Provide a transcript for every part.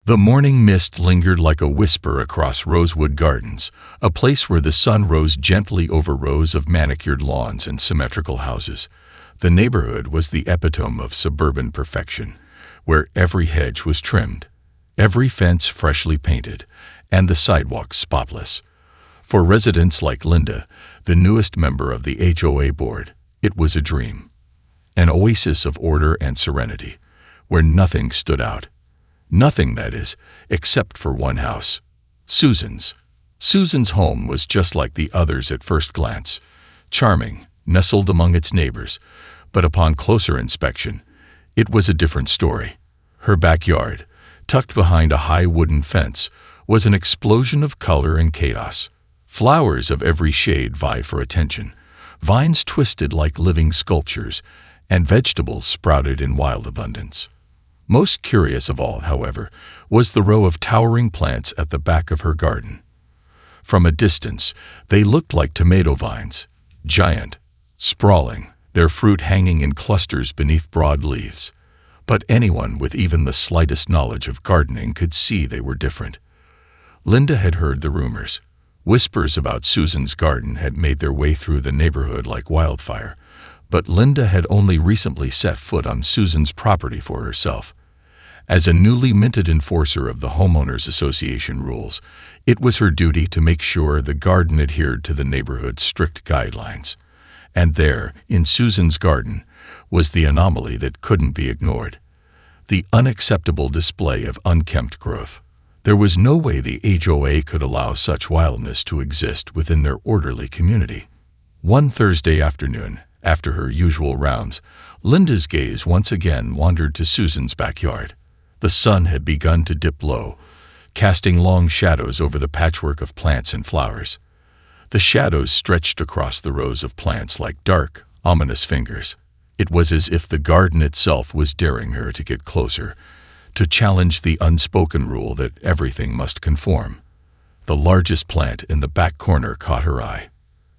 The morning mist lingered like a whisper across Rosewood Gardens, a place where the sun rose gently over rows of manicured lawns and symmetrical houses. The neighborhood was the epitome of suburban perfection, where every hedge was trimmed, every fence freshly painted, and the sidewalks spotless. For residents like Linda, the newest member of the HOA board, it was a dream. An oasis of order and serenity, where nothing stood out. Nothing, that is, except for one house, Susan's. Susan's home was just like the others at first glance, charming, nestled among its neighbors, but upon closer inspection, it was a different story. Her backyard, tucked behind a high wooden fence, was an explosion of color and chaos. Flowers of every shade vied for attention, vines twisted like living sculptures, and vegetables sprouted in wild abundance. Most curious of all, however, was the row of towering plants at the back of her garden. From a distance, they looked like tomato vines, giant, sprawling, their fruit hanging in clusters beneath broad leaves. But anyone with even the slightest knowledge of gardening could see they were different. Linda had heard the rumors. Whispers about Susan's garden had made their way through the neighborhood like wildfire, but Linda had only recently set foot on Susan's property for herself. As a newly minted enforcer of the Homeowners Association rules, it was her duty to make sure the garden adhered to the neighborhood's strict guidelines. And there, in Susan's garden, was the anomaly that couldn't be ignored: the unacceptable display of unkempt growth. There was no way the HOA could allow such wildness to exist within their orderly community. One Thursday afternoon, after her usual rounds, Linda's gaze once again wandered to Susan's backyard. The sun had begun to dip low, casting long shadows over the patchwork of plants and flowers. The shadows stretched across the rows of plants like dark, ominous fingers. It was as if the garden itself was daring her to get closer, to challenge the unspoken rule that everything must conform. The largest plant in the back corner caught her eye.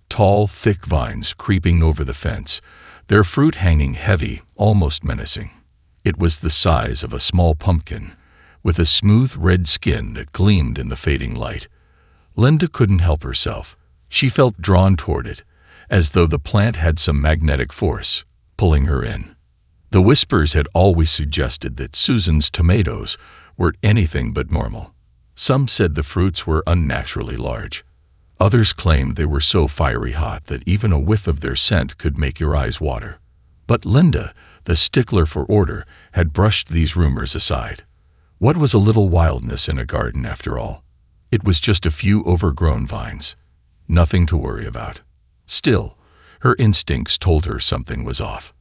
Tall, thick vines creeping over the fence, their fruit hanging heavy, almost menacing. It was the size of a small pumpkin, with a smooth red skin that gleamed in the fading light. Linda couldn't help herself. She felt drawn toward it, as though the plant had some magnetic force, pulling her in. The whispers had always suggested that Susan's tomatoes were anything but normal. Some said the fruits were unnaturally large. Others claimed they were so fiery hot that even a whiff of their scent could make your eyes water. But Linda, the stickler for order, had brushed these rumors aside. What was a little wildness in a garden, after all? It was just a few overgrown vines. Nothing to worry about. Still, her instincts told her something was off.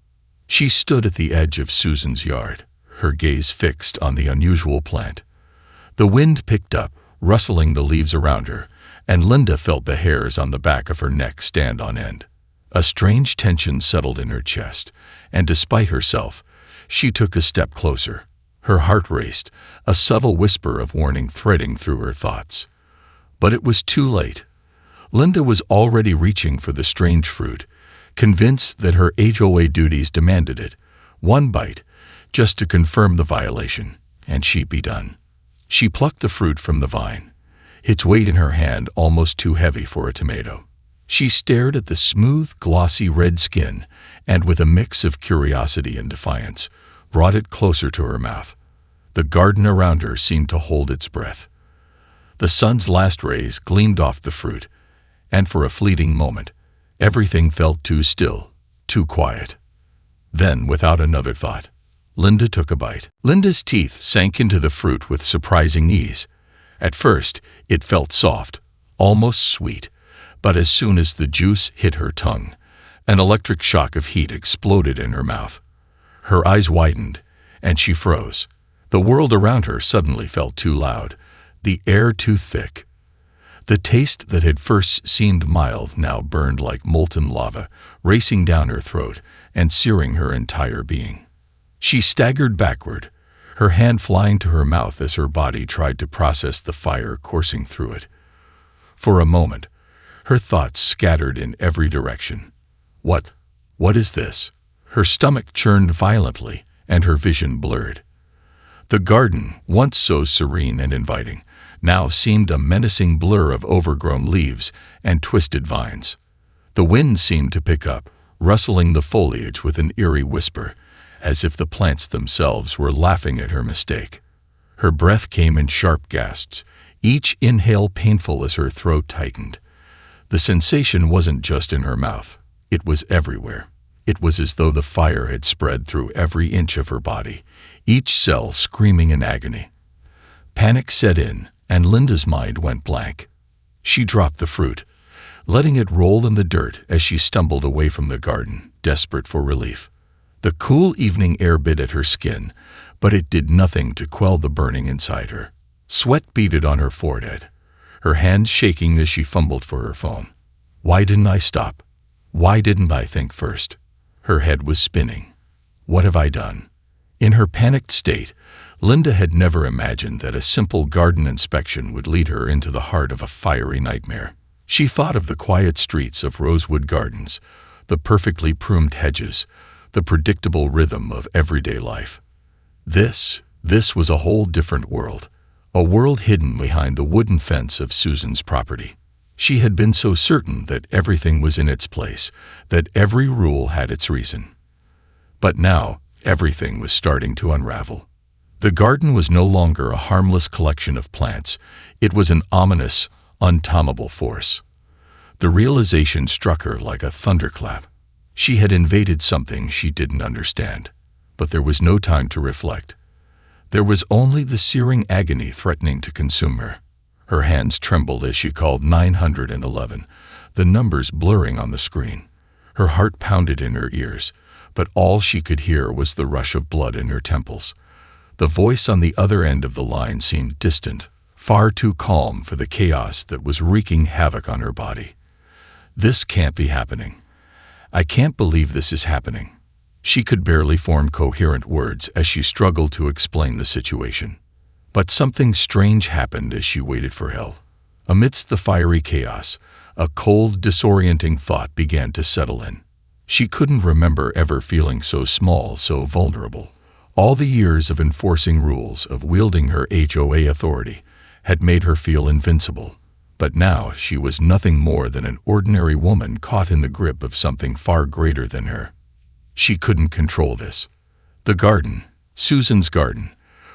She stood at the edge of Susan's yard, her gaze fixed on the unusual plant. The wind picked up, rustling the leaves around her, and Linda felt the hairs on the back of her neck stand on end. A strange tension settled in her chest, and despite herself, she took a step closer. Her heart raced, a subtle whisper of warning threading through her thoughts. But it was too late. Linda was already reaching for the strange fruit, convinced that her HOA duties demanded it. One bite, just to confirm the violation, and she'd be done. She plucked the fruit from the vine, its weight in her hand almost too heavy for a tomato. She stared at the smooth, glossy red skin, and with a mix of curiosity and defiance, brought it closer to her mouth. The garden around her seemed to hold its breath. The sun's last rays gleamed off the fruit, and for a fleeting moment, everything felt too still, too quiet. Then, without another thought, Linda took a bite. Linda's teeth sank into the fruit with surprising ease. At first, it felt soft, almost sweet, but as soon as the juice hit her tongue, an electric shock of heat exploded in her mouth. Her eyes widened, and she froze. The world around her suddenly felt too loud, the air too thick. The taste that had first seemed mild now burned like molten lava, racing down her throat and searing her entire being. She staggered backward, her hand flying to her mouth as her body tried to process the fire coursing through it. For a moment, her thoughts scattered in every direction. What is this? Her stomach churned violently, and her vision blurred. The garden, once so serene and inviting, now seemed a menacing blur of overgrown leaves and twisted vines. The wind seemed to pick up, rustling the foliage with an eerie whisper, as if the plants themselves were laughing at her mistake. Her breath came in sharp gasps, each inhale painful as her throat tightened. The sensation wasn't just in her mouth, it was everywhere. It was as though the fire had spread through every inch of her body, each cell screaming in agony. Panic set in, and Linda's mind went blank. She dropped the fruit, letting it roll in the dirt as she stumbled away from the garden, desperate for relief. The cool evening air bit at her skin, but it did nothing to quell the burning inside her. Sweat beaded on her forehead, her hands shaking as she fumbled for her phone. Why didn't I stop? Why didn't I think first? Her head was spinning. What have I done? In her panicked state, Linda had never imagined that a simple garden inspection would lead her into the heart of a fiery nightmare. She thought of the quiet streets of Rosewood Gardens, the perfectly pruned hedges, the predictable rhythm of everyday life. This was a whole different world, a world hidden behind the wooden fence of Susan's property. She had been so certain that everything was in its place, that every rule had its reason. But now, everything was starting to unravel. The garden was no longer a harmless collection of plants. It was an ominous, untamable force. The realization struck her like a thunderclap. She had invaded something she didn't understand, but there was no time to reflect. There was only the searing agony threatening to consume her. Her hands trembled as she called 911, the numbers blurring on the screen. Her heart pounded in her ears, but all she could hear was the rush of blood in her temples. The voice on the other end of the line seemed distant, far too calm for the chaos that was wreaking havoc on her body. This can't be happening. I can't believe this is happening. She could barely form coherent words as she struggled to explain the situation. But something strange happened as she waited for help. Amidst the fiery chaos, a cold, disorienting thought began to settle in. She couldn't remember ever feeling so small, so vulnerable. All the years of enforcing rules, of wielding her HOA authority, had made her feel invincible. But now she was nothing more than an ordinary woman caught in the grip of something far greater than her. She couldn't control this. The garden, Susan's garden,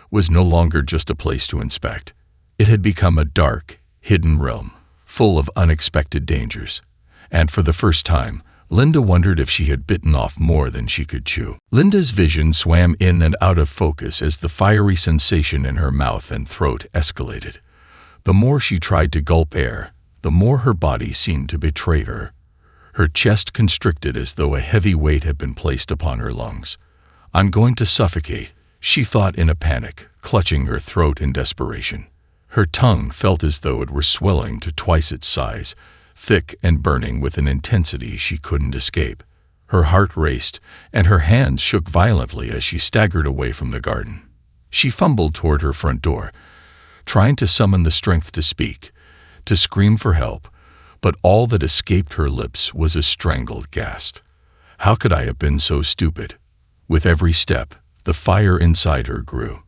was no longer just a place to inspect. It had become a dark, hidden realm, full of unexpected dangers. And for the first time, Linda wondered if she had bitten off more than she could chew. Linda's vision swam in and out of focus as the fiery sensation in her mouth and throat escalated. The more she tried to gulp air, the more her body seemed to betray her. Her chest constricted as though a heavy weight had been placed upon her lungs. "I'm going to suffocate," she thought in a panic, clutching her throat in desperation. Her tongue felt as though it were swelling to twice its size, thick and burning with an intensity she couldn't escape. Her heart raced, and her hands shook violently as she staggered away from the garden. She fumbled toward her front door, trying to summon the strength to speak, to scream for help, but all that escaped her lips was a strangled gasp. How could I have been so stupid? With every step, the fire inside her grew.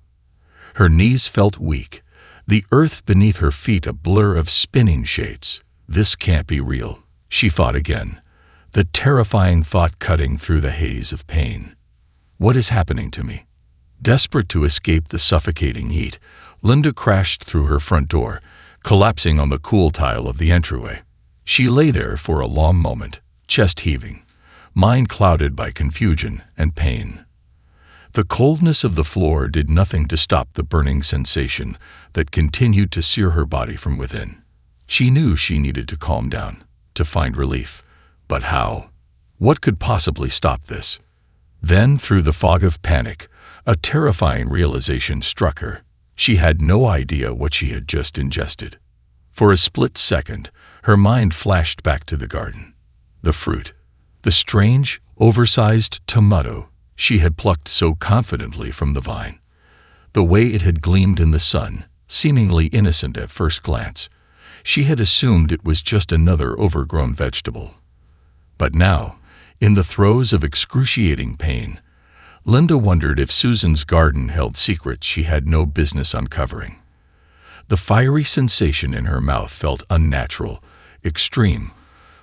Her knees felt weak, the earth beneath her feet a blur of spinning shapes. This can't be real, she thought again, the terrifying thought cutting through the haze of pain. What is happening to me? Desperate to escape the suffocating heat, Linda crashed through her front door, collapsing on the cool tile of the entryway. She lay there for a long moment, chest heaving, mind clouded by confusion and pain. The coldness of the floor did nothing to stop the burning sensation that continued to sear her body from within. She knew she needed to calm down, to find relief. But how? What could possibly stop this? Then, through the fog of panic, a terrifying realization struck her. She had no idea what she had just ingested. For a split second, her mind flashed back to the garden. The fruit, the strange, oversized tomato she had plucked so confidently from the vine. The way it had gleamed in the sun, seemingly innocent at first glance. She had assumed it was just another overgrown vegetable. But now, in the throes of excruciating pain, Linda wondered if Susan's garden held secrets she had no business uncovering. The fiery sensation in her mouth felt unnatural, extreme,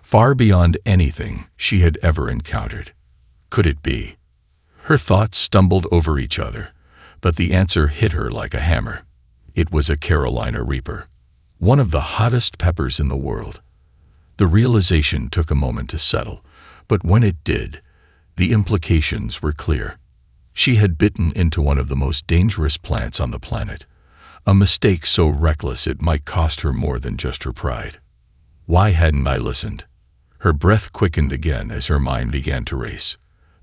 far beyond anything she had ever encountered. Could it be? Her thoughts stumbled over each other, but the answer hit her like a hammer. It was a Carolina Reaper, one of the hottest peppers in the world. The realization took a moment to settle, but when it did, the implications were clear. She had bitten into one of the most dangerous plants on the planet, a mistake so reckless it might cost her more than just her pride. Why hadn't I listened? Her breath quickened again as her mind began to race.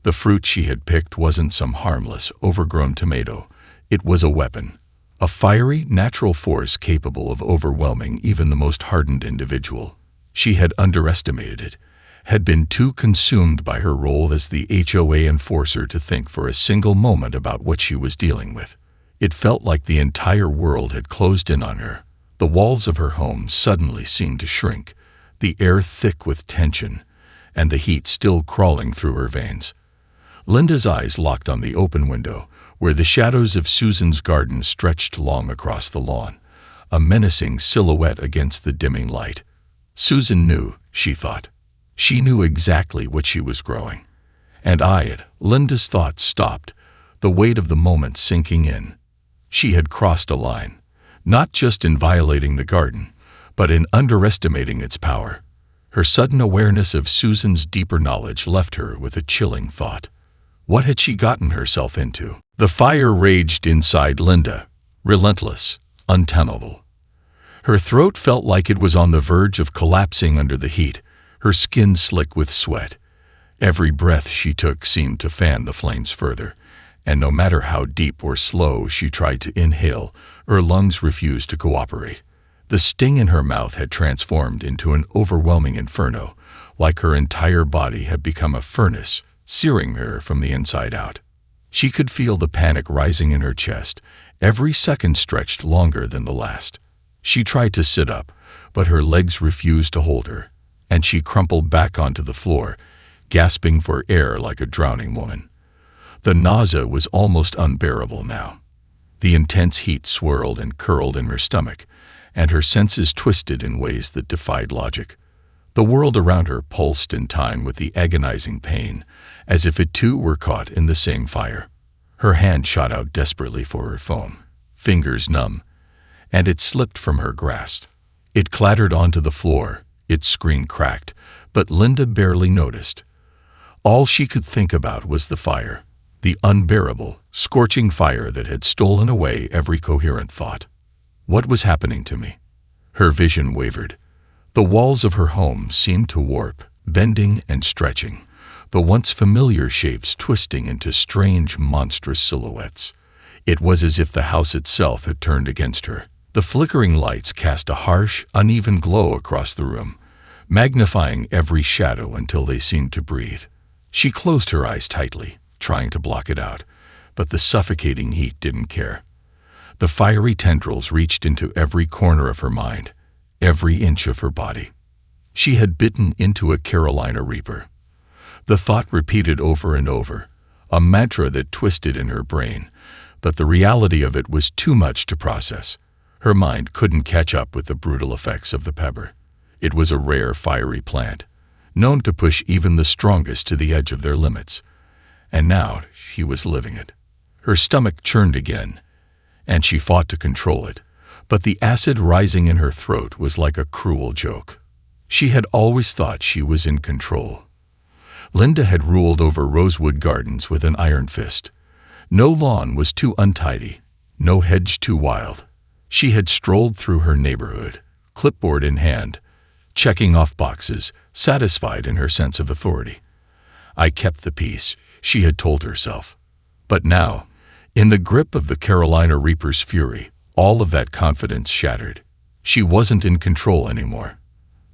The fruit she had picked wasn't some harmless, overgrown tomato. It was a weapon, a fiery, natural force capable of overwhelming even the most hardened individual. She had underestimated it, had been too consumed by her role as the HOA enforcer to think for a single moment about what she was dealing with. It felt like the entire world had closed in on her. The walls of her home suddenly seemed to shrink, the air thick with tension, and the heat still crawling through her veins. Linda's eyes locked on the open window, where the shadows of Susan's garden stretched long across the lawn, a menacing silhouette against the dimming light. Susan knew, she thought. She knew exactly what she was growing. And Linda's thoughts stopped, the weight of the moment sinking in. She had crossed a line, not just in violating the garden, but in underestimating its power. Her sudden awareness of Susan's deeper knowledge left her with a chilling thought. What had she gotten herself into? The fire raged inside Linda, relentless, untenable. Her throat felt like it was on the verge of collapsing under the heat, her skin slick with sweat. Every breath she took seemed to fan the flames further, and no matter how deep or slow she tried to inhale, her lungs refused to cooperate. The sting in her mouth had transformed into an overwhelming inferno, like her entire body had become a furnace, searing her from the inside out. She could feel the panic rising in her chest, every second stretched longer than the last. She tried to sit up, but her legs refused to hold her, and she crumpled back onto the floor, gasping for air like a drowning woman. The nausea was almost unbearable now. The intense heat swirled and curled in her stomach, and her senses twisted in ways that defied logic. The world around her pulsed in time with the agonizing pain, as if it too were caught in the same fire. Her hand shot out desperately for her phone, fingers numb, and it slipped from her grasp. It clattered onto the floor, its screen cracked, but Linda barely noticed. All she could think about was the fire, the unbearable, scorching fire that had stolen away every coherent thought. What was happening to me? Her vision wavered. The walls of her home seemed to warp, bending and stretching, the once familiar shapes twisting into strange, monstrous silhouettes. It was as if the house itself had turned against her. The flickering lights cast a harsh, uneven glow across the room, magnifying every shadow until they seemed to breathe. She closed her eyes tightly, trying to block it out, but the suffocating heat didn't care. The fiery tendrils reached into every corner of her mind, every inch of her body. She had bitten into a Carolina Reaper. The thought repeated over and over, a mantra that twisted in her brain, but the reality of it was too much to process. Her mind couldn't catch up with the brutal effects of the pepper. It was a rare, fiery plant, known to push even the strongest to the edge of their limits. And now she was living it. Her stomach churned again, and she fought to control it, but the acid rising in her throat was like a cruel joke. She had always thought she was in control. Linda had ruled over Rosewood Gardens with an iron fist. No lawn was too untidy, no hedge too wild. She had strolled through her neighborhood, clipboard in hand, checking off boxes, satisfied in her sense of authority. I kept the peace, she had told herself. But now, in the grip of the Carolina Reaper's fury, all of that confidence shattered. She wasn't in control anymore.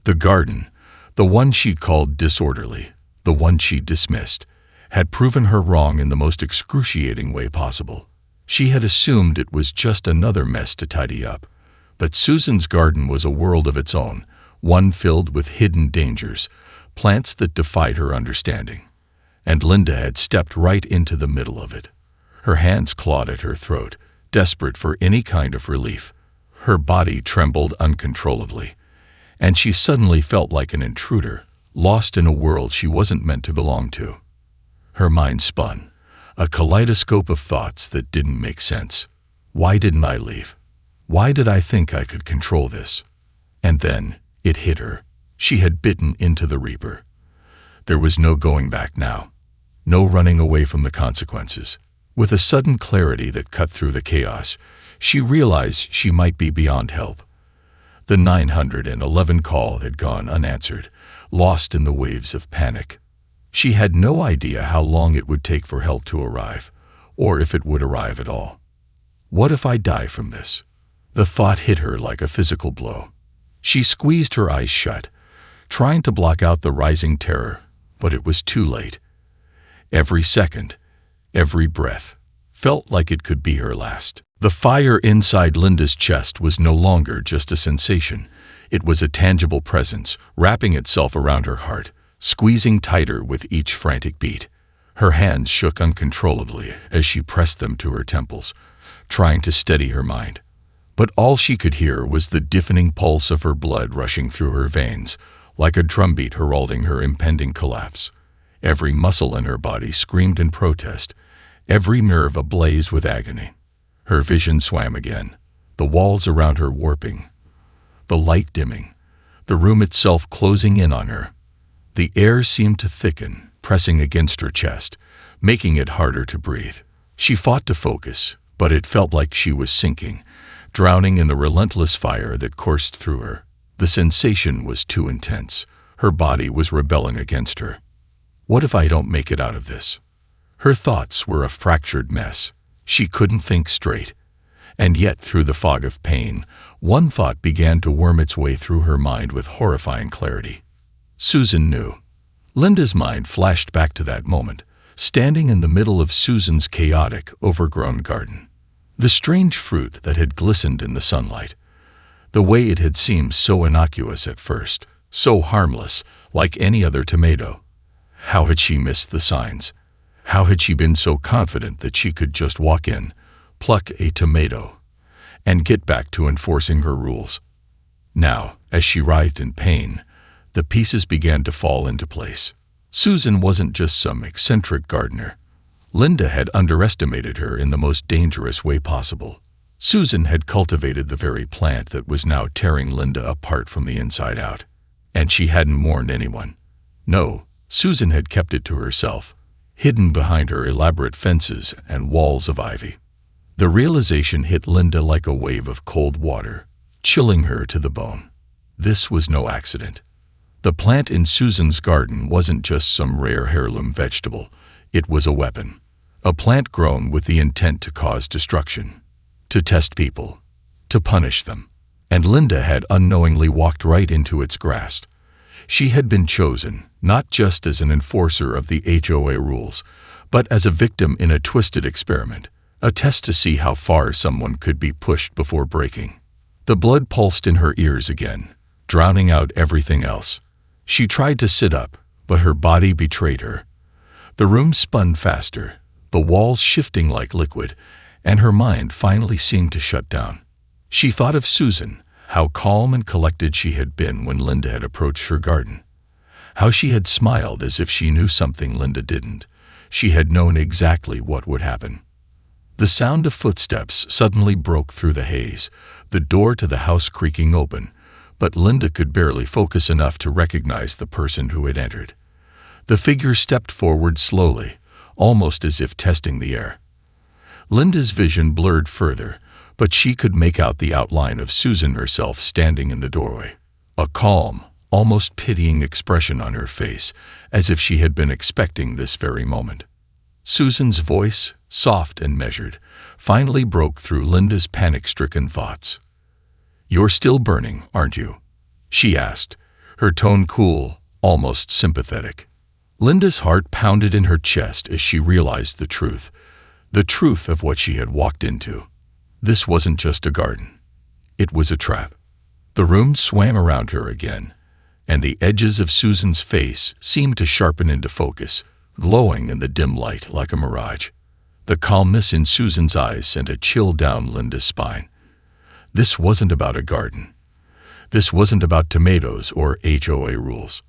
The garden, the one she'd called disorderly, the one she'd dismissed, had proven her wrong in the most excruciating way possible. She had assumed it was just another mess to tidy up. But Susan's garden was a world of its own, one filled with hidden dangers, plants that defied her understanding. and Linda had stepped right into the middle of it. Her hands clawed at her throat, desperate for any kind of relief. Her body trembled uncontrollably, and she suddenly felt like an intruder, lost in a world she wasn't meant to belong to. Her mind spun, a kaleidoscope of thoughts that didn't make sense. Why didn't I leave? Why did I think I could control this? And then it hit her. She had bitten into the reaper. There was no going back now, no running away from the consequences. With a sudden clarity that cut through the chaos, she realized she might be beyond help. The 911 call had gone unanswered, lost in the waves of panic. She had no idea how long it would take for help to arrive, or if it would arrive at all. What if I die from this? The thought hit her like a physical blow. She squeezed her eyes shut, trying to block out the rising terror, but it was too late. Every second, every breath, felt like it could be her last. The fire inside Linda's chest was no longer just a sensation. It was a tangible presence, wrapping itself around her heart, squeezing tighter with each frantic beat. Her hands shook uncontrollably as she pressed them to her temples, trying to steady her mind. But all she could hear was the deafening pulse of her blood rushing through her veins, like a drumbeat heralding her impending collapse. Every muscle in her body screamed in protest, every nerve ablaze with agony. Her vision swam again, the walls around her warping, the light dimming, the room itself closing in on her. The air seemed to thicken, pressing against her chest, making it harder to breathe. She fought to focus, but it felt like she was sinking, drowning in the relentless fire that coursed through her. The sensation was too intense. Her body was rebelling against her. What if I don't make it out of this? Her thoughts were a fractured mess. She couldn't think straight. And yet, through the fog of pain, one thought began to worm its way through her mind with horrifying clarity. Susan knew. Linda's mind flashed back to that moment, standing in the middle of Susan's chaotic, overgrown garden. The strange fruit that had glistened in the sunlight. The way it had seemed so innocuous at first, so harmless, like any other tomato. How had she missed the signs? How had she been so confident that she could just walk in, pluck a tomato, and get back to enforcing her rules? Now, as she writhed in pain, the pieces began to fall into place. Susan wasn't just some eccentric gardener. Linda had underestimated her in the most dangerous way possible. Susan had cultivated the very plant that was now tearing Linda apart from the inside out. And she hadn't warned anyone. No, Susan had kept it to herself, hidden behind her elaborate fences and walls of ivy. The realization hit Linda like a wave of cold water, chilling her to the bone. This was no accident. The plant in Susan's garden wasn't just some rare heirloom vegetable. It was a weapon. A plant grown with the intent to cause destruction, to test people, to punish them. And Linda had unknowingly walked right into its grasp. She had been chosen, not just as an enforcer of the HOA rules, but as a victim in a twisted experiment, a test to see how far someone could be pushed before breaking. The blood pulsed in her ears again, drowning out everything else. She tried to sit up, but her body betrayed her. The room spun faster, the walls shifting like liquid, and her mind finally seemed to shut down. She thought of Susan, how calm and collected she had been when Linda had approached her garden. How she had smiled as if she knew something Linda didn't. She had known exactly what would happen. The sound of footsteps suddenly broke through the haze, the door to the house creaking open, but Linda could barely focus enough to recognize the person who had entered. The figure stepped forward slowly, almost as if testing the air. Linda's vision blurred further, but she could make out the outline of Susan herself standing in the doorway. A calm, almost pitying expression on her face, as if she had been expecting this very moment. Susan's voice, soft and measured, finally broke through Linda's panic-stricken thoughts. "You're still burning, aren't you?" she asked, her tone cool, almost sympathetic. Linda's heart pounded in her chest as she realized the truth of what she had walked into. This wasn't just a garden. It was a trap. The room swam around her again, and the edges of Susan's face seemed to sharpen into focus, glowing in the dim light like a mirage. The calmness in Susan's eyes sent a chill down Linda's spine. This wasn't about a garden. This wasn't about tomatoes or HOA rules.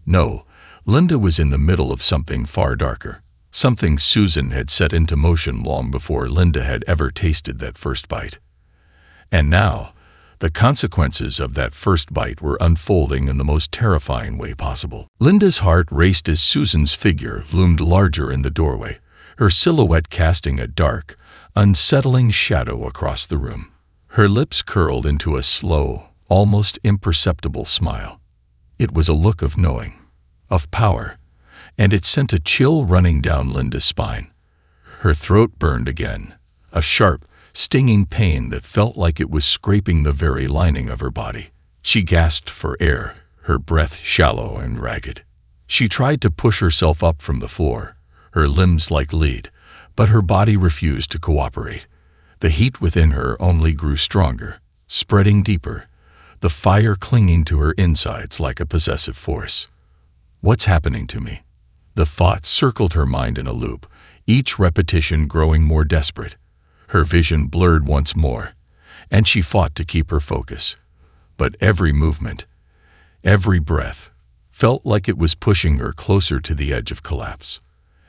No, Linda was in the middle of something far darker, something Susan had set into motion long before Linda had ever tasted that first bite. And now, the consequences of that first bite were unfolding in the most terrifying way possible. Linda's heart raced as Susan's figure loomed larger in the doorway, her silhouette casting a dark, unsettling shadow across the room. Her lips curled into a slow, almost imperceptible smile. It was a look of knowing, of power, and it sent a chill running down Linda's spine. Her throat burned again, a sharp, stinging pain that felt like it was scraping the very lining of her body. She gasped for air, her breath shallow and ragged. She tried to push herself up from the floor, her limbs like lead, but her body refused to cooperate. The heat within her only grew stronger, spreading deeper, the fire clinging to her insides like a possessive force. What's happening to me? The thoughts circled her mind in a loop, each repetition growing more desperate. Her vision blurred once more, and she fought to keep her focus. But every movement, every breath, felt like it was pushing her closer to the edge of collapse.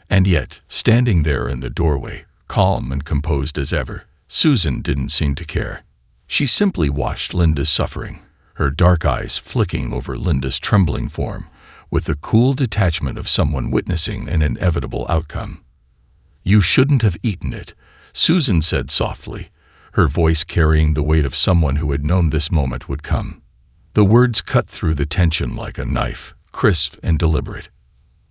And yet, standing there in the doorway, calm and composed as ever, Susan didn't seem to care. She simply watched Linda's suffering, her dark eyes flicking over Linda's trembling form, with the cool detachment of someone witnessing an inevitable outcome. "You shouldn't have eaten it," Susan said softly, her voice carrying the weight of someone who had known this moment would come. The words cut through the tension like a knife, crisp and deliberate.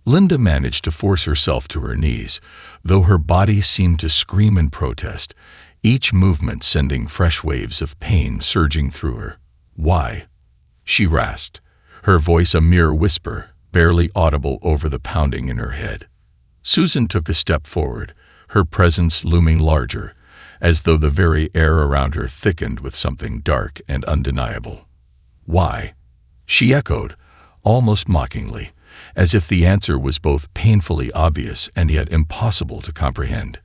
Linda managed to force herself to her knees, though her body seemed to scream in protest, each movement sending fresh waves of pain surging through her. "Why?" she rasped, her voice a mere whisper, barely audible over the pounding in her head. Susan took a step forward, her presence looming larger, as though the very air around her thickened with something dark and undeniable. "Why?" she echoed, almost mockingly, as if the answer was both painfully obvious and yet impossible to comprehend.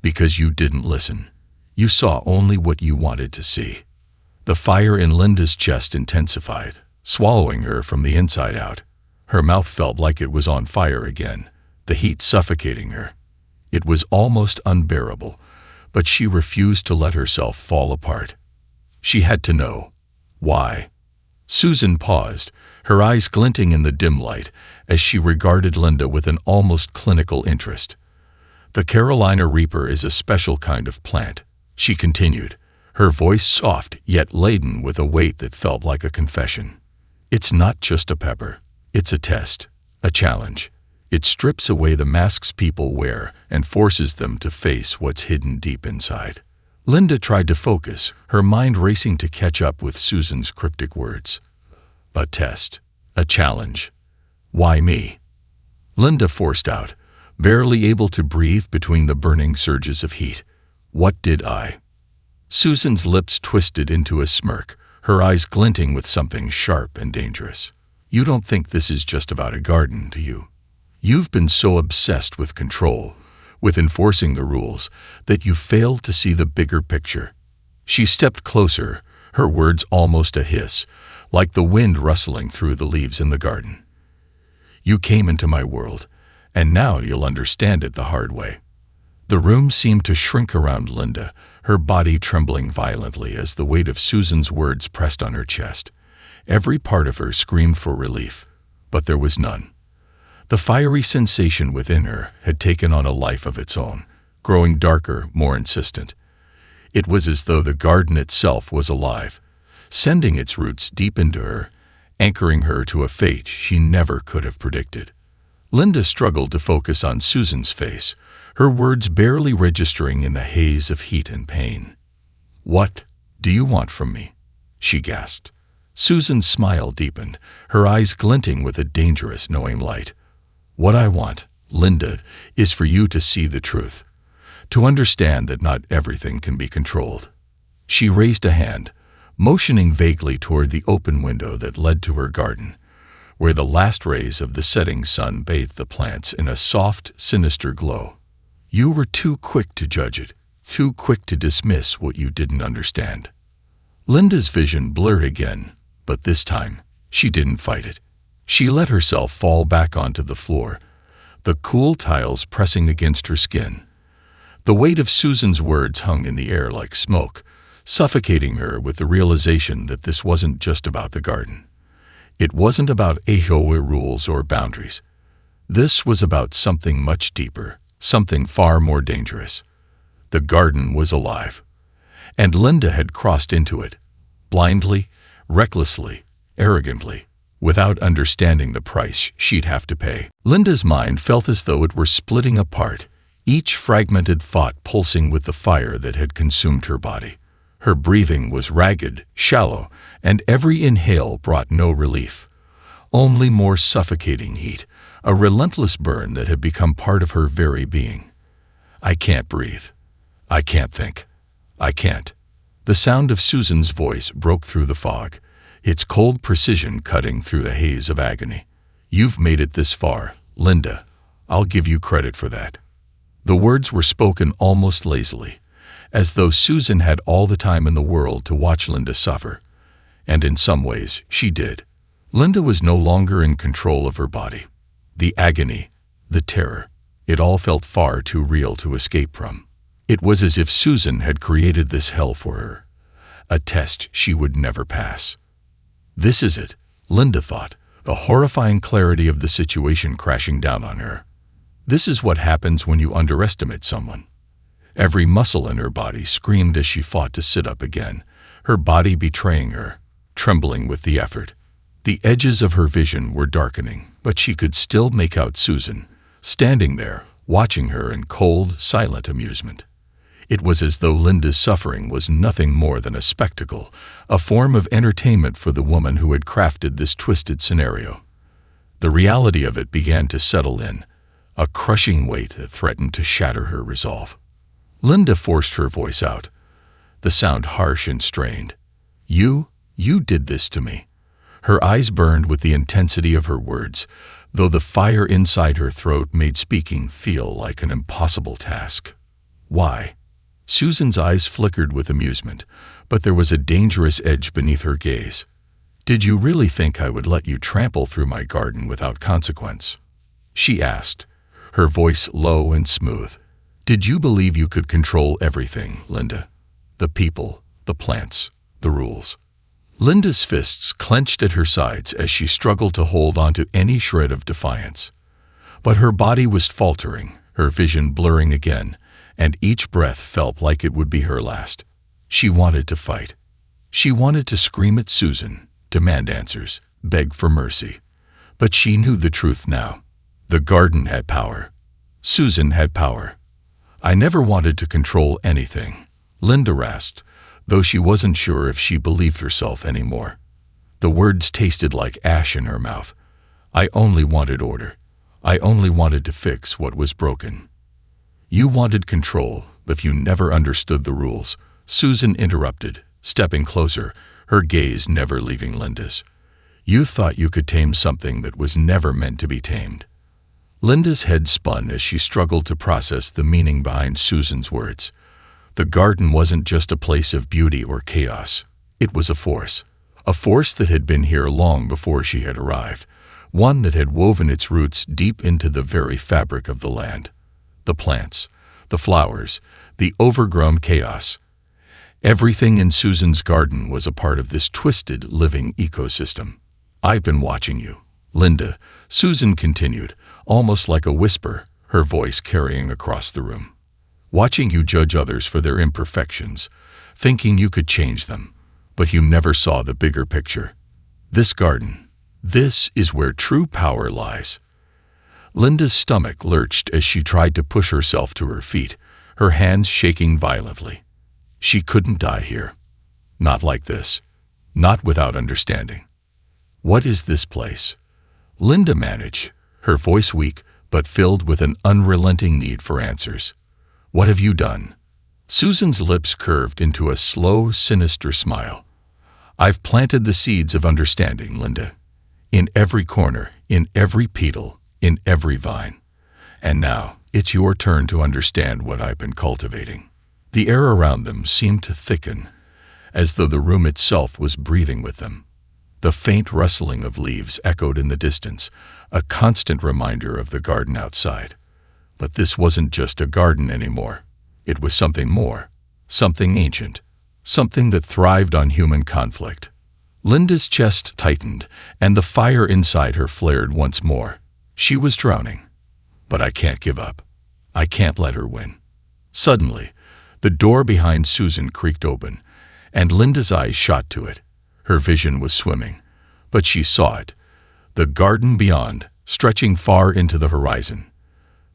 "Because you didn't listen. You saw only what you wanted to see." The fire in Linda's chest intensified, swallowing her from the inside out. Her mouth felt like it was on fire again, the heat suffocating her. It was almost unbearable, but she refused to let herself fall apart. She had to know. Why? Susan paused, her eyes glinting in the dim light as she regarded Linda with an almost clinical interest. "The Carolina Reaper is a special kind of plant," she continued, her voice soft yet laden with a weight that felt like a confession. "It's not just a pepper. It's a test, a challenge. It strips away the masks people wear and forces them to face what's hidden deep inside." Linda tried to focus, her mind racing to catch up with Susan's cryptic words. "A test, a challenge. Why me?" Linda forced out, barely able to breathe between the burning surges of heat. "What did I?" Susan's lips twisted into a smirk, her eyes glinting with something sharp and dangerous. "You don't think this is just about a garden, do you? You've been so obsessed with control, with enforcing the rules, that you failed to see the bigger picture." She stepped closer, her words almost a hiss, like the wind rustling through the leaves in the garden. "You came into my world, and now you'll understand it the hard way." The room seemed to shrink around Linda, her body trembling violently as the weight of Susan's words pressed on her chest. Every part of her screamed for relief, but there was none. The fiery sensation within her had taken on a life of its own, growing darker, more insistent. It was as though the garden itself was alive, sending its roots deep into her, anchoring her to a fate she never could have predicted. Linda struggled to focus on Susan's face, her words barely registering in the haze of heat and pain. "What do you want from me?" she gasped. Susan's smile deepened, her eyes glinting with a dangerous, knowing light. "What I want, Linda, is for you to see the truth, to understand that not everything can be controlled." She raised a hand, motioning vaguely toward the open window that led to her garden, where the last rays of the setting sun bathed the plants in a soft, sinister glow. You were too quick to judge it, too quick to dismiss what you didn't understand. Linda's vision blurred again, but this time, she didn't fight it. She let herself fall back onto the floor, the cool tiles pressing against her skin. The weight of Susan's words hung in the air like smoke, suffocating her with the realization that this wasn't just about the garden. It wasn't about HOA rules or boundaries. This was about something much deeper, something far more dangerous. The garden was alive, and Linda had crossed into it, blindly, recklessly, arrogantly, without understanding the price she'd have to pay. Linda's mind felt as though it were splitting apart, each fragmented thought pulsing with the fire that had consumed her body. Her breathing was ragged, shallow, and every inhale brought no relief. Only more suffocating heat, a relentless burn that had become part of her very being. I can't breathe. I can't think. I can't. The sound of Susan's voice broke through the fog, its cold precision cutting through the haze of agony. You've made it this far, Linda. I'll give you credit for that. The words were spoken almost lazily, as though Susan had all the time in the world to watch Linda suffer. And in some ways, she did. Linda was no longer in control of her body. The agony, the terror, it all felt far too real to escape from. It was as if Susan had created this hell for her, a test she would never pass. This is it, Linda thought, the horrifying clarity of the situation crashing down on her. This is what happens when you underestimate someone. Every muscle in her body screamed as she fought to sit up again, her body betraying her, trembling with the effort. The edges of her vision were darkening, but she could still make out Susan, standing there, watching her in cold, silent amusement. It was as though Linda's suffering was nothing more than a spectacle, a form of entertainment for the woman who had crafted this twisted scenario. The reality of it began to settle in, a crushing weight that threatened to shatter her resolve. Linda forced her voice out, the sound harsh and strained. You did this to me. Her eyes burned with the intensity of her words, though the fire inside her throat made speaking feel like an impossible task. Why? Susan's eyes flickered with amusement, but there was a dangerous edge beneath her gaze. Did you really think I would let you trample through my garden without consequence? She asked, her voice low and smooth. Did you believe you could control everything, Linda? The people, the plants, the rules. Linda's fists clenched at her sides as she struggled to hold on to any shred of defiance. But her body was faltering, her vision blurring again, and each breath felt like it would be her last. She wanted to fight. She wanted to scream at Susan, demand answers, beg for mercy. But she knew the truth now. The garden had power. Susan had power. I never wanted to control anything, Linda rasped, though she wasn't sure if she believed herself anymore. The words tasted like ash in her mouth. I only wanted order. I only wanted to fix what was broken. You wanted control, but you never understood the rules, Susan interrupted, stepping closer, her gaze never leaving Linda's. You thought you could tame something that was never meant to be tamed. Linda's head spun as she struggled to process the meaning behind Susan's words. The garden wasn't just a place of beauty or chaos. It was a force that had been here long before she had arrived, one that had woven its roots deep into the very fabric of the land. The plants, the flowers, the overgrown chaos. Everything in Susan's garden was a part of this twisted, living ecosystem. I've been watching you, Linda, Susan continued, almost like a whisper, her voice carrying across the room. Watching you judge others for their imperfections, thinking you could change them, but you never saw the bigger picture. This garden, this is where true power lies. Linda's stomach lurched as she tried to push herself to her feet, her hands shaking violently. She couldn't die here. Not like this. Not without understanding. What is this place? Linda managed, her voice weak but filled with an unrelenting need for answers. What have you done? Susan's lips curved into a slow, sinister smile. I've planted the seeds of understanding, Linda. in every corner, in every petal, in every vine. And now, it's your turn to understand what I've been cultivating. The air around them seemed to thicken, as though the room itself was breathing with them. The faint rustling of leaves echoed in the distance, a constant reminder of the garden outside. But this wasn't just a garden anymore. It was something more, something ancient, something that thrived on human conflict. Linda's chest tightened, and the fire inside her flared once more. She was drowning. But I can't give up. I can't let her win. Suddenly, the door behind Susan creaked open, and Linda's eyes shot to it. Her vision was swimming, but she saw it. The garden beyond, stretching far into the horizon.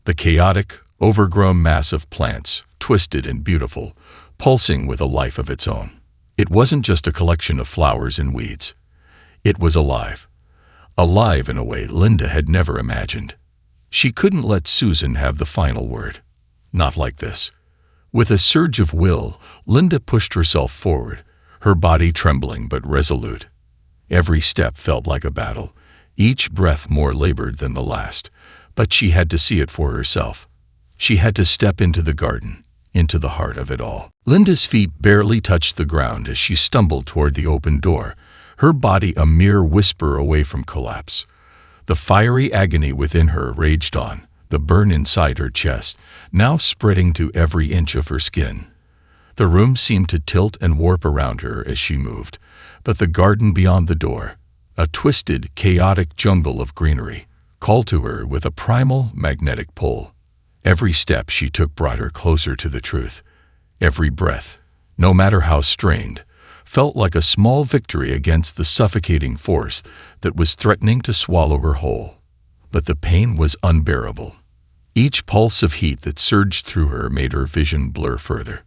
The chaotic, overgrown mass of plants, twisted and beautiful, pulsing with a life of its own. It wasn't just a collection of flowers and weeds. It was alive. Alive in a way Linda had never imagined. She couldn't let Susan have the final word. Not like this. With a surge of will, Linda pushed herself forward, her body trembling but resolute. Every step felt like a battle, each breath more labored than the last, but she had to see it for herself. She had to step into the garden, into the heart of it all. Linda's feet barely touched the ground as she stumbled toward the open door, her body a mere whisper away from collapse. The fiery agony within her raged on, the burn inside her chest, now spreading to every inch of her skin. The room seemed to tilt and warp around her as she moved, but the garden beyond the door, a twisted, chaotic jungle of greenery, called to her with a primal, magnetic pull. Every step she took brought her closer to the truth. Every breath, no matter how strained, felt like a small victory against the suffocating force that was threatening to swallow her whole. But the pain was unbearable. Each pulse of heat that surged through her made her vision blur further.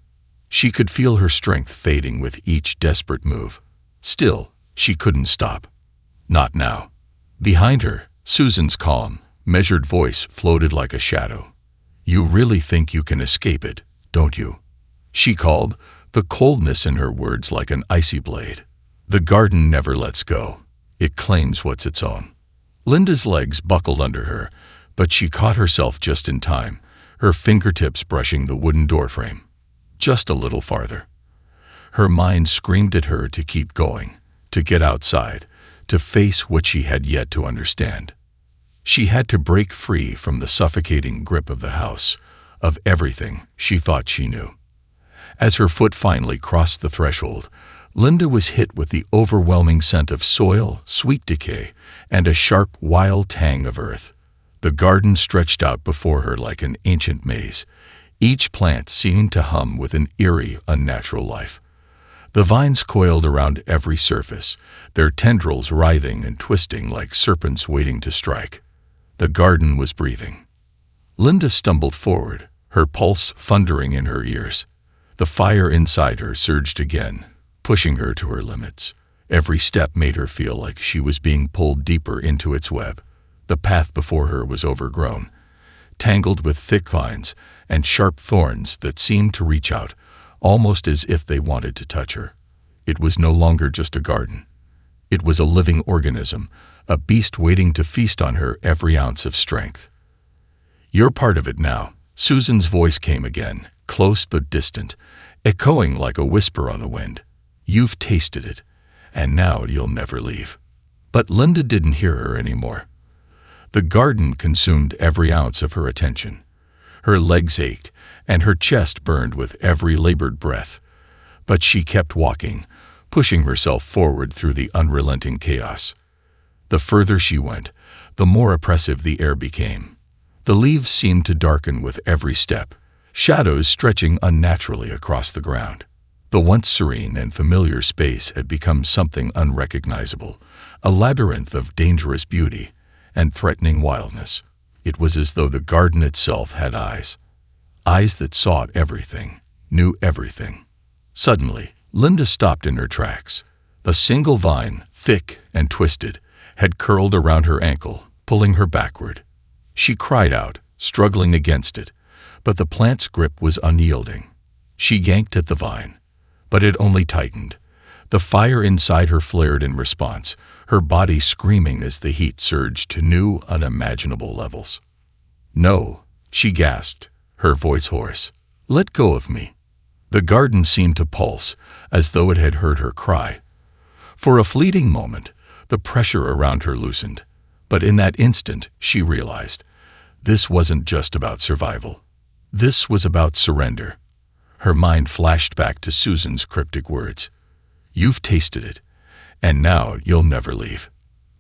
She could feel her strength fading with each desperate move. Still, she couldn't stop. Not now. Behind her, Susan's calm, measured voice floated like a shadow. "You really think you can escape it, don't you?" she called, the coldness in her words like an icy blade. "The garden never lets go. It claims what's its own." Linda's legs buckled under her, but she caught herself just in time, her fingertips brushing the wooden doorframe. Just a little farther. Her mind screamed at her to keep going, to get outside, to face what she had yet to understand. She had to break free from the suffocating grip of the house, of everything she thought she knew. As her foot finally crossed the threshold, Linda was hit with the overwhelming scent of soil, sweet decay, and a sharp, wild tang of earth. The garden stretched out before her like an ancient maze, each plant seeming to hum with an eerie, unnatural life. The vines coiled around every surface, their tendrils writhing and twisting like serpents waiting to strike. The garden was breathing. Linda stumbled forward, her pulse thundering in her ears. The fire inside her surged again, pushing her to her limits. Every step made her feel like she was being pulled deeper into its web. The path before her was overgrown, tangled with thick vines and sharp thorns that seemed to reach out, almost as if they wanted to touch her. It was no longer just a garden. It was a living organism, a beast waiting to feast on her every ounce of strength. "You're part of it now," Susan's voice came again, close but distant, echoing like a whisper on the wind. "You've tasted it, and now you'll never leave." But Linda didn't hear her anymore. The garden consumed every ounce of her attention. Her legs ached, and her chest burned with every labored breath. But she kept walking, pushing herself forward through the unrelenting chaos. The further she went, the more oppressive the air became. The leaves seemed to darken with every step, shadows stretching unnaturally across the ground. The once serene and familiar space had become something unrecognizable, a labyrinth of dangerous beauty and threatening wildness. It was as though the garden itself had eyes that saw everything, knew everything. Suddenly, Linda stopped in her tracks. A single vine, thick and twisted, had curled around her ankle, pulling her backward. She cried out, struggling against it, but the plant's grip was unyielding. She yanked at the vine, but it only tightened. The fire inside her flared in response, her body screaming as the heat surged to new, unimaginable levels. "No," she gasped, her voice hoarse. "Let go of me." The garden seemed to pulse, as though it had heard her cry. For a fleeting moment, the pressure around her loosened, but in that instant she realized this wasn't just about survival. This was about surrender. Her mind flashed back to Susan's cryptic words. "You've tasted it, and now you'll never leave."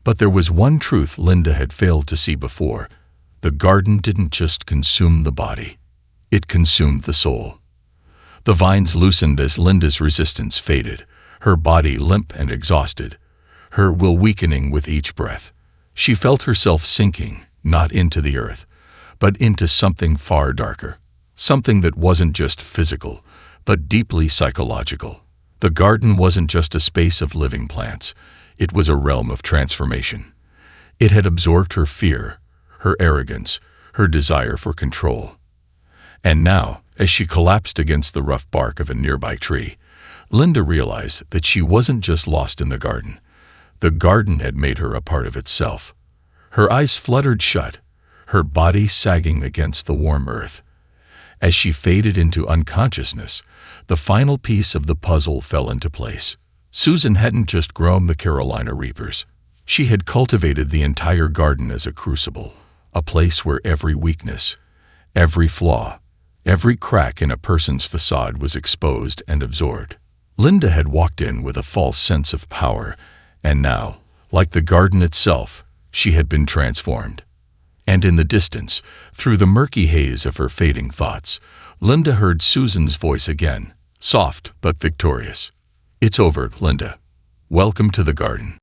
But there was one truth Linda had failed to see before. The garden didn't just consume the body. It consumed the soul. The vines loosened as Linda's resistance faded, her body limp and exhausted, her will weakening with each breath. She felt herself sinking, not into the earth, but into something far darker, something that wasn't just physical, but deeply psychological. The garden wasn't just a space of living plants, it was a realm of transformation. It had absorbed her fear, her arrogance, her desire for control. And now, as she collapsed against the rough bark of a nearby tree, Linda realized that she wasn't just lost in the garden. The garden had made her a part of itself. Her eyes fluttered shut, her body sagging against the warm earth. As she faded into unconsciousness, the final piece of the puzzle fell into place. Susan hadn't just grown the Carolina Reapers. She had cultivated the entire garden as a crucible, a place where every weakness, every flaw, every crack in a person's facade was exposed and absorbed. Linda had walked in with a false sense of power, and now, like the garden itself, she had been transformed. And in the distance, through the murky haze of her fading thoughts, Linda heard Susan's voice again, soft but victorious. "It's over, Linda. Welcome to the garden."